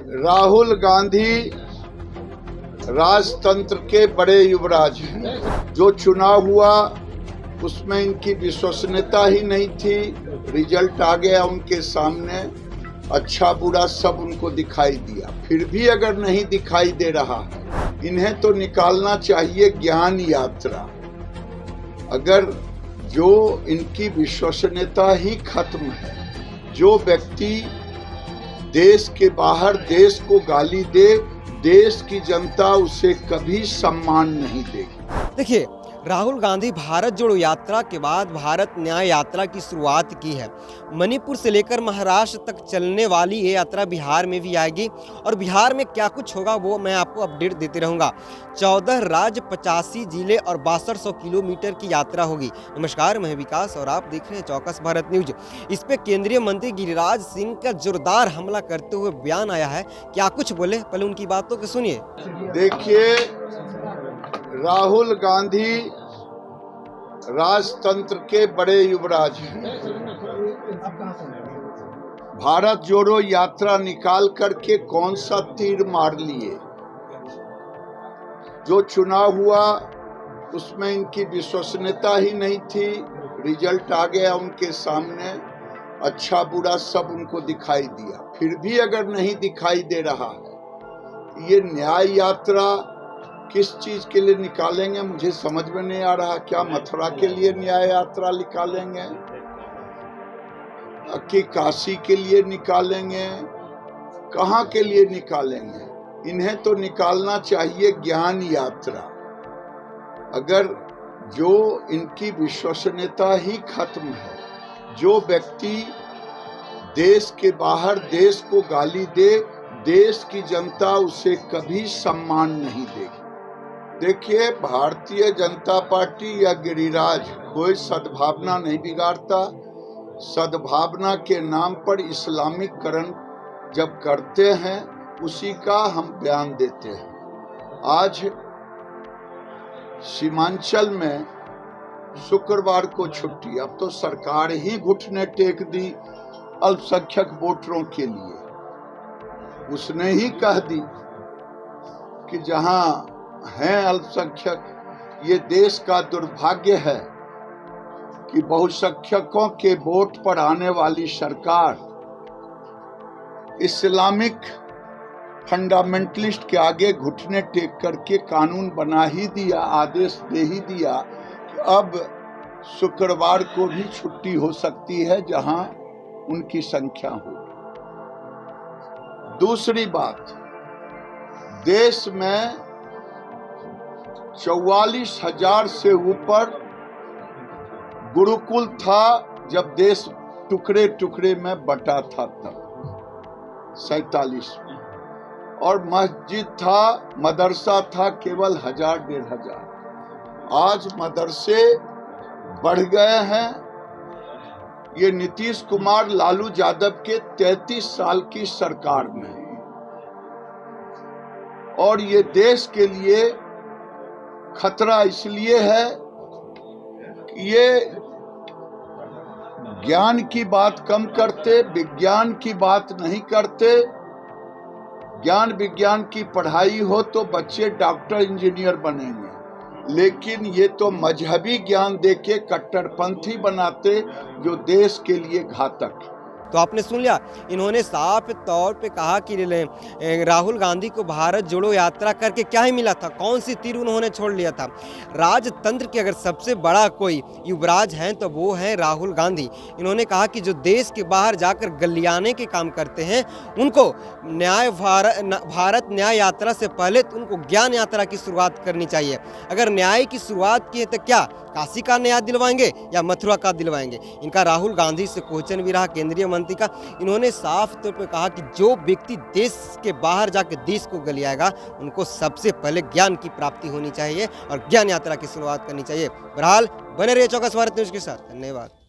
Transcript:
राहुल गांधी राजतंत्र के बड़े युवराज हैं। जो चुनाव हुआ उसमें इनकी विश्वसनीयता ही नहीं थी। रिजल्ट आ गया उनके सामने, अच्छा बुरा सब उनको दिखाई दिया। फिर भी अगर नहीं दिखाई दे रहा है, इन्हें तो निकालना चाहिए ज्ञान यात्रा। अगर जो इनकी विश्वसनीयता ही खत्म है, जो व्यक्ति देश के बाहर देश को गाली दे, देश की जनता उसे कभी सम्मान नहीं देगी। देखिए, राहुल गांधी भारत जोड़ो यात्रा के बाद भारत न्याय यात्रा की शुरुआत की है। मणिपुर से लेकर महाराष्ट्र तक चलने वाली ये यात्रा बिहार में भी आएगी और बिहार में क्या कुछ होगा वो मैं आपको अपडेट देते रहूंगा। 14 राज्य, 85 जिले और 6200 किलोमीटर की यात्रा होगी। नमस्कार, मैं विकास और आप देख रहे हैं चौकस भारत न्यूज। इस पे केंद्रीय मंत्री गिरिराज सिंह का जोरदार हमला करते हुए बयान आया है। क्या कुछ बोले, पहले उनकी बातों को सुनिए। देखिए, राहुल गांधी राजतंत्र के बड़े युवराज हैं। भारत जोड़ो यात्रा निकाल करके कौन सा तीर मार लिए। जो चुनाव हुआ उसमें इनकी विश्वसनीयता ही नहीं थी। रिजल्ट आ गया उनके सामने, अच्छा बुरा सब उनको दिखाई दिया। फिर भी अगर नहीं दिखाई दे रहा है, ये न्याय यात्रा किस चीज के लिए निकालेंगे मुझे समझ में नहीं आ रहा। क्या मथुरा के लिए न्याय यात्रा निकालेंगे कि काशी के लिए निकालेंगे, कहाँ के लिए निकालेंगे? इन्हें तो निकालना चाहिए ज्ञान यात्रा। अगर जो इनकी विश्वसनीयता ही खत्म है, जो व्यक्ति देश के बाहर देश को गाली दे, देश की जनता उसे कभी सम्मान नहीं देगी। देखिए, भारतीय जनता पार्टी या गिरिराज कोई सद्भावना नहीं बिगाड़ता। सद्भावना के नाम पर इस्लामीकरण जब करते हैं, उसी का हम बयान देते हैं। आज सीमांचल में शुक्रवार को छुट्टी, अब तो सरकार ही घुटने टेक दी अल्पसंख्यक वोटरों के लिए। उसने ही कह दी कि जहां हैं अल्पसंख्यक, ये देश का दुर्भाग्य है कि बहुसंख्यकों के वोट पर आने वाली सरकार इस्लामिक फंडामेंटलिस्ट के आगे घुटने टेक करके कानून बना ही दिया, आदेश दे ही दिया कि अब शुक्रवार को भी छुट्टी हो सकती है जहां उनकी संख्या हो। दूसरी बात, देश में 44,000 से ऊपर गुरुकुल था जब देश टुकड़े टुकड़े में बटा था, तब 47 में, और मस्जिद था, मदरसा था केवल 1000-1500। आज मदरसे बढ़ गए हैं। ये नीतीश कुमार लालू यादव के 33 साल की सरकार में, और ये देश के लिए खतरा इसलिए है कि ये ज्ञान की बात कम करते, विज्ञान की बात नहीं करते। ज्ञान विज्ञान की पढ़ाई हो तो बच्चे डॉक्टर इंजीनियर बनेंगे, लेकिन ये तो मजहबी ज्ञान देके कट्टरपंथी बनाते, जो देश के लिए घातक है। तो आपने सुन लिया, इन्होंने साफ तौर पे कहा कि राहुल गांधी को भारत जोड़ो यात्रा करके क्या ही मिला था, कौन सी तीर उन्होंने छोड़ लिया था। राजतंत्र के अगर सबसे बड़ा कोई युवराज हैं तो वो है राहुल गांधी। इन्होंने कहा कि जो देश के बाहर जाकर गलियाने के काम करते हैं, उनको भारत न्याय यात्रा से पहले तो उनको ज्ञान यात्रा की शुरुआत करनी चाहिए। अगर न्याय की शुरुआत की है तो क्या काशी का न्याय दिलवाएंगे या मथुरा का दिलवाएंगे? इनका राहुल गांधी से क्वेश्चन भी रहा केंद्रीय मंत्री का। इन्होंने साफ तौर पर कहा कि जो व्यक्ति देश के बाहर जाकर देश को गलियाएगा, उनको सबसे पहले ज्ञान की प्राप्ति होनी चाहिए और ज्ञान यात्रा की शुरुआत करनी चाहिए। बहरहाल बने रहिए चौकस भारत न्यूज के साथ। धन्यवाद।